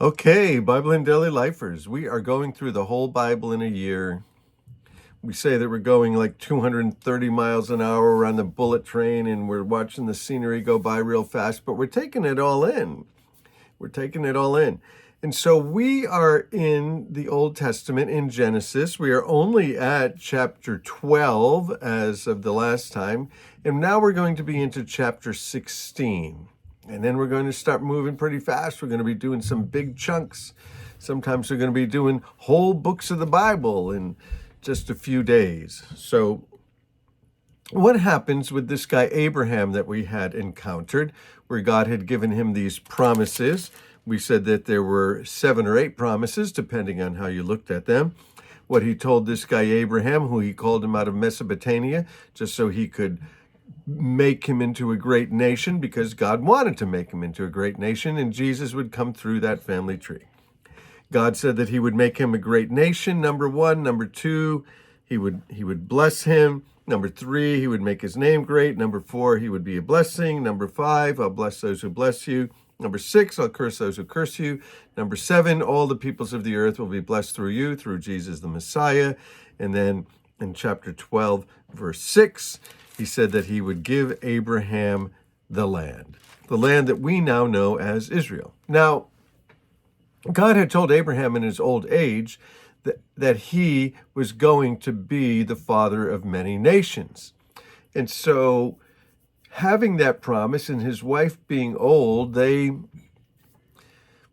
Okay, Bible and Daily Lifers. We are going through the whole Bible in a year. We say that we're going like 230 miles an hour. We're on the bullet train and we're watching the scenery go by real fast, but we're taking it all in. We're taking it all in. And so we are in the Old Testament in Genesis. We are only at chapter 12 as of the last time. And now we're going to be into chapter 16. And then we're going to start moving pretty fast. We're going to be doing some big chunks. Sometimes we're going to be doing whole books of the Bible in just a few days. So what happens with this guy Abraham that we had encountered, where God had given him these promises? We said that there were 7 or 8 promises, depending on how you looked at them. What he told this guy Abraham, who he called him out of Mesopotamia, just so he could make him into a great nation, because God wanted to make him into a great nation, and Jesus would come through that family tree. God said that he would make him a great nation, number 1. Number 2, he would bless him. Number 3, he would make his name great. Number 4, he would be a blessing. Number 5, I'll bless those who bless you. Number 6, I'll curse those who curse you. Number 7, all the peoples of the earth will be blessed through you, through Jesus the Messiah. And then in chapter 12, verse 6, he said that he would give Abraham the land that we now know as Israel. Now, God had told Abraham in his old age that he was going to be the father of many nations. And so, having that promise and his wife being old, they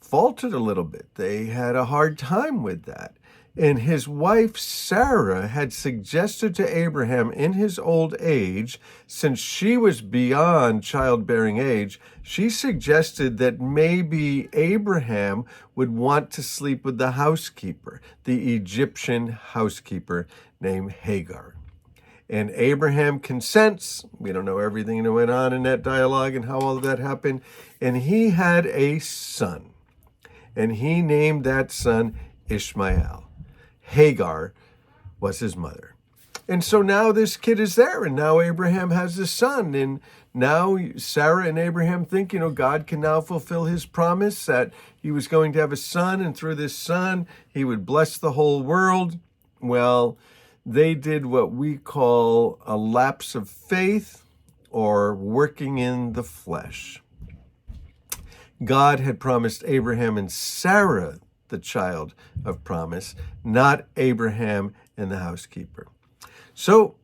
faltered a little bit. They had a hard time with that. And his wife, Sarah, had suggested to Abraham in his old age, since she was beyond childbearing age, she suggested that maybe Abraham would want to sleep with the housekeeper, the Egyptian housekeeper named Hagar. And Abraham consents. We don't know everything that went on in that dialogue and how all of that happened. And he had a son. And he named that son Ishmael. Hagar was his mother. And so now this kid is there, and now Abraham has a son. And now Sarah and Abraham think, God can now fulfill his promise that he was going to have a son, and through this son, he would bless the whole world. Well, they did what we call a lapse of faith, or working in the flesh. God had promised Abraham and Sarah the child of promise, not Abraham and the housekeeper. So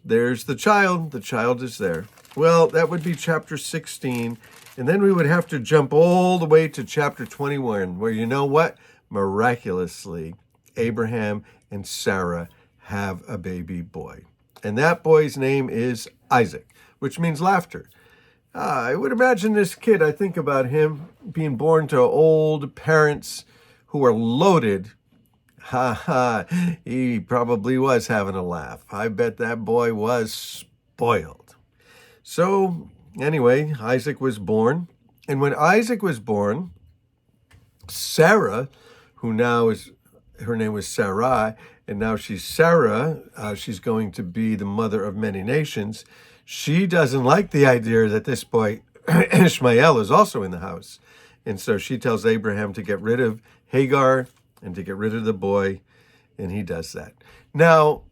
there's the child. The child is there. Well, that would be chapter 16. And then we would have to jump all the way to chapter 21, where you know what? Miraculously, Abraham and Sarah have a baby boy. And that boy's name is Isaac, which means laughter. I would imagine this kid, I think about him being born to old parents who are loaded. He probably was having a laugh. I bet that boy was spoiled. So anyway, Isaac was born. And when Isaac was born, Sarah, who now is, her name was Sarai, and now she's Sarah, she's going to be the mother of many nations. She doesn't like the idea that this boy, Ishmael, is also in the house. And so she tells Abraham to get rid of Hagar and to get rid of the boy, and he does that. Now,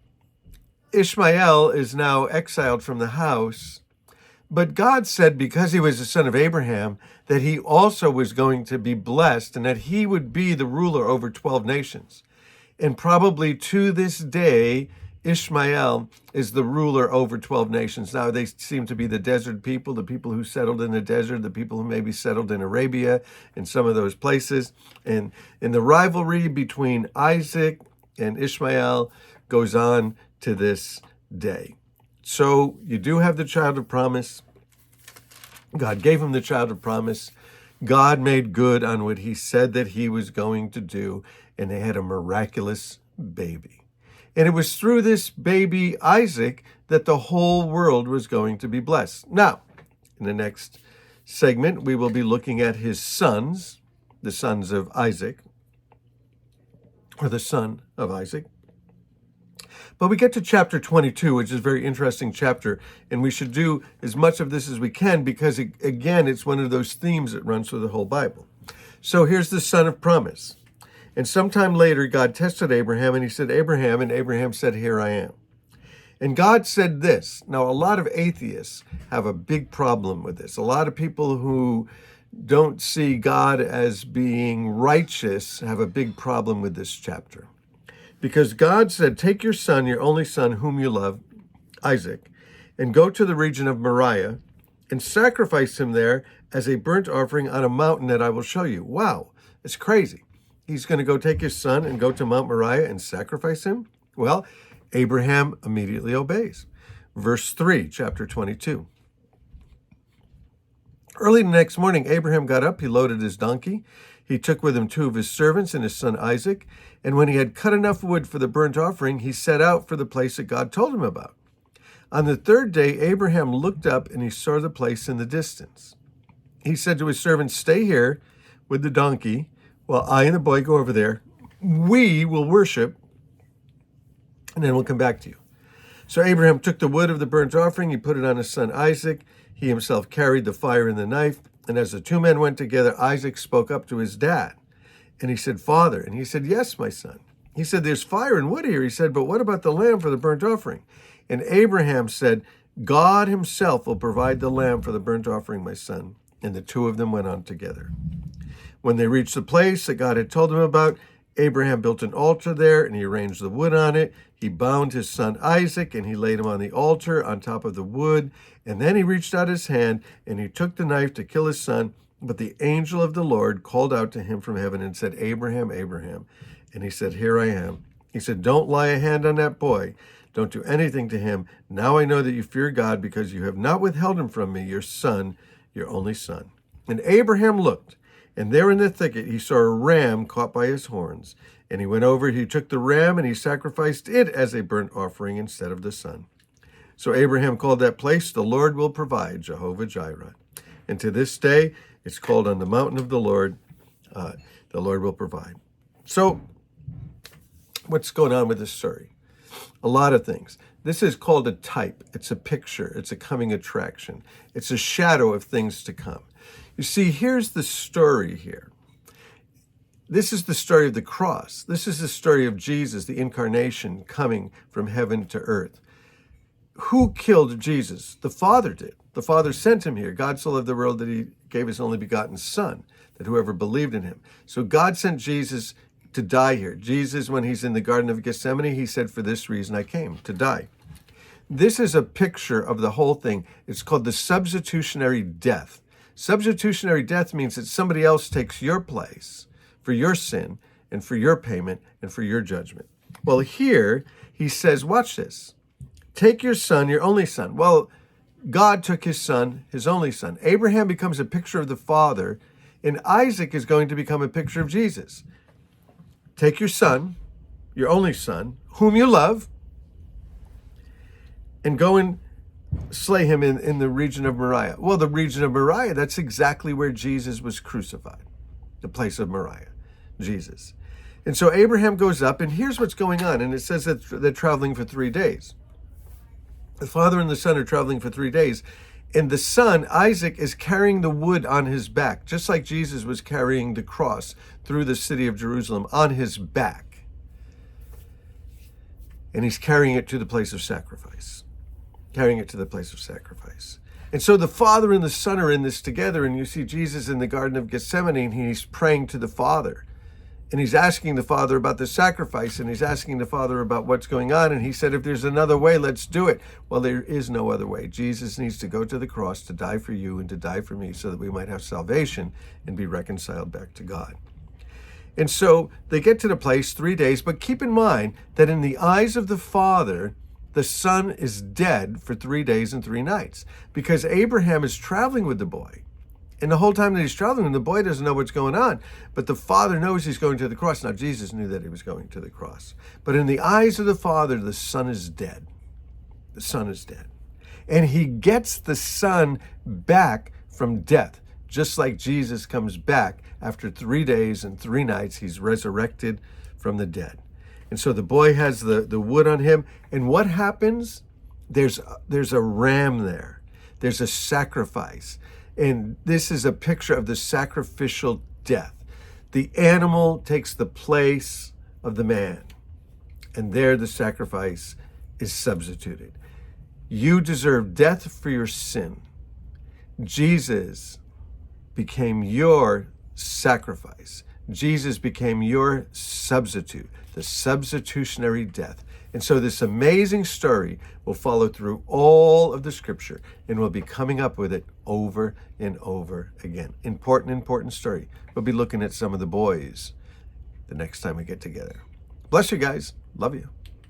Ishmael is now exiled from the house, but God said because he was the son of Abraham, that he also was going to be blessed and that he would be the ruler over 12 nations. And probably to this day, Ishmael is the ruler over 12 nations. Now, they seem to be the desert people, the people who settled in the desert, the people who maybe settled in Arabia, in some of those places. And the rivalry between Isaac and Ishmael goes on to this day. So you do have the child of promise. God gave him the child of promise. God made good on what he said that he was going to do, and they had a miraculous baby. And it was through this baby Isaac that the whole world was going to be blessed. Now, in the next segment, we will be looking at his sons, the sons of Isaac, or the son of Isaac. But we get to chapter 22, which is a very interesting chapter, and we should do as much of this as we can because, again, it's one of those themes that runs through the whole Bible. So here's the son of promise. And sometime later, God tested Abraham, and he said, Abraham, and Abraham said, here I am. And God said this. Now, a lot of atheists have a big problem with this. A lot of people who don't see God as being righteous have a big problem with this chapter. Because God said, take your son, your only son, whom you love, Isaac, and go to the region of Moriah and sacrifice him there as a burnt offering on a mountain that I will show you. Wow, it's crazy. He's going to go take his son and go to Mount Moriah and sacrifice him? Well, Abraham immediately obeys. Verse 3, chapter 22. Early the next morning, Abraham got up, he loaded his donkey. He took with him 2 of his servants and his son Isaac. And when he had cut enough wood for the burnt offering, he set out for the place that God told him about. On the 3rd day, Abraham looked up and he saw the place in the distance. He said to his servants, stay here with the donkey while I and the boy go over there. We will worship, and then we'll come back to you. So Abraham took the wood of the burnt offering, he put it on his son Isaac. He himself carried the fire and the knife. And as the 2 men went together, Isaac spoke up to his dad. And he said, Father. And he said, yes, my son. He said, there's fire and wood here. He said, but what about the lamb for the burnt offering? And Abraham said, God himself will provide the lamb for the burnt offering, my son. And the 2 of them went on together. When they reached the place that God had told him about, Abraham built an altar there, and he arranged the wood on it. He bound his son Isaac, and he laid him on the altar on top of the wood. And then he reached out his hand, and he took the knife to kill his son. But the angel of the Lord called out to him from heaven and said, Abraham, Abraham. And he said, here I am. He said, don't lay a hand on that boy. Don't do anything to him. Now I know that you fear God, because you have not withheld him from me, your son, your only son. And Abraham looked, and there in the thicket he saw a ram caught by his horns. And he went over, he took the ram, and he sacrificed it as a burnt offering instead of the son. So Abraham called that place, the Lord will provide, Jehovah Jireh. And to this day, it's called on the mountain of the Lord will provide. So what's going on with this story? A lot of things. This is called a type. It's a picture. It's a coming attraction. It's a shadow of things to come. You see, here's the story here. This is the story of the cross. This is the story of Jesus, the incarnation, coming from heaven to earth. Who killed Jesus? The Father did. The Father sent him here. God so loved the world that he gave his only begotten Son, that whoever believed in him. So God sent Jesus to die here. Jesus, when he's in the Garden of Gethsemane, he said, for this reason I came, to die. This is a picture of the whole thing. It's called the substitutionary death. Substitutionary death means that somebody else takes your place for your sin and for your payment and for your judgment. Well, here he says, watch this. Take your son, your only son. Well, God took his son, his only son. Abraham becomes a picture of the Father, and Isaac is going to become a picture of Jesus. Take your son, your only son, whom you love, and go and slay him in the region of Moriah. Well, the region of Moriah, that's exactly where Jesus was crucified, the place of Moriah, Jesus. And so Abraham goes up, and here's what's going on. And it says that they're traveling for 3 days. The father and the son are traveling for 3 days. And the son, Isaac, is carrying the wood on his back, just like Jesus was carrying the cross through the city of Jerusalem on his back. And he's carrying it to the place of sacrifice. Carrying it to the place of sacrifice. And so the Father and the Son are in this together, and you see Jesus in the Garden of Gethsemane, and he's praying to the Father. And he's asking the Father about the sacrifice, and he's asking the Father about what's going on. And he said, if there's another way, let's do it. Well, there is no other way. Jesus needs to go to the cross to die for you and to die for me so that we might have salvation and be reconciled back to God. And so they get to the place 3 days, but keep in mind that in the eyes of the Father, the son is dead for 3 days and 3 nights because Abraham is traveling with the boy. And the whole time that he's traveling, the boy doesn't know what's going on, but the Father knows he's going to the cross. Now, Jesus knew that he was going to the cross. But in the eyes of the Father, the son is dead. The son is dead. And he gets the son back from death, just like Jesus comes back after 3 days and 3 nights. He's resurrected from the dead. And so the boy has the wood on him. And what happens? There's a ram there. There's a sacrifice. And this is a picture of the sacrificial death. The animal takes the place of the man, and there the sacrifice is substituted. You deserve death for your sin. Jesus became your sacrifice. Jesus became your substitute, the substitutionary death. And so this amazing story will follow through all of the scripture, and we'll be coming up with it over and over again. Important story. We'll be looking at some of the boys the next time we get together. Bless you guys. Love you.